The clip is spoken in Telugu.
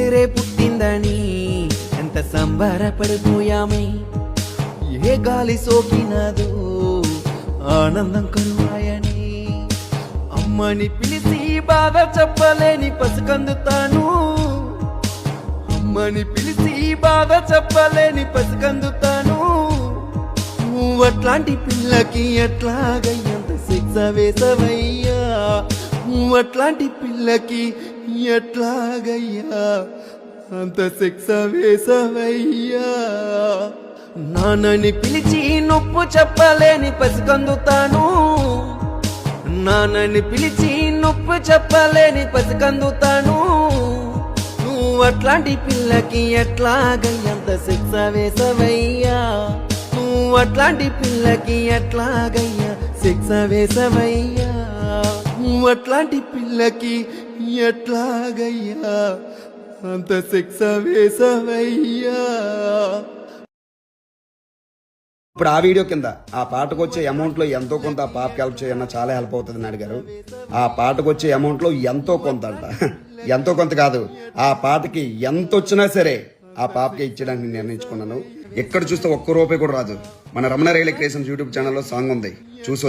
కూతురే పుట్టిందని ఎంత సంబరపడిపోయామే. ఏ గాలి సోకినాదో ఆనందం కరువాయని. అమ్మని పిలిచి బాధ చెప్పలేని పసికందుతాను. అమ్మని పిలిచి బాధ చెప్పలేని పసికందుతాను. నువ్వు అట్లాంటి పిల్లకి ఎట్లాగయ్యంత శిక్ష వేసవయ్యా. నువ్వు అట్లాంటి పిల్లకి ఎట్లాగయ్యా అంత శిక్ష వేసవయ్యా. నాన్నని పిలిచి నొప్పు చెప్పలేని పసికందుతాను. నాన్నని పిలిచి నొప్పు చెప్పలేని పసికందుతాను. నువ్వు అట్లాంటి పిల్లకి ఎట్లాగయ్యంత శిక్ష వేసవయ్యా. నువ్వు అట్లాంటి పిల్లకి ఎట్లాగయ్యా శిక్ష వేసవయ్యా. నువ్వు అట్లాంటి పిల్లకి ఎట్లాగయ్యా అంత శిక్ష వేసవయ్యా. ఇప్పుడు ఆ వీడియో కింద ఆ పాటకు వచ్చే అమౌంట్లో ఎంతో కొంత ఆ పాపకి హెల్ప్ చేయన్న చాలా హెల్ప్ అవుతుంది అని అడిగారు. ఆ పాటకు వచ్చే అమౌంట్లో ఎంతో కొంత అంట, ఎంతో కొంత కాదు, ఆ పాటకి ఎంత వచ్చినా సరే ఆ పాపకి ఇచ్చడానికి నిర్ణయించుకున్నాను. ఎక్కడ చూస్తే ఒక్క రూపాయి కూడా రాదు. మన రమణ రైల్వే క్రియేషన్స్ యూట్యూబ్ ఛానల్లో సాంగ్ ఉంది, చూసి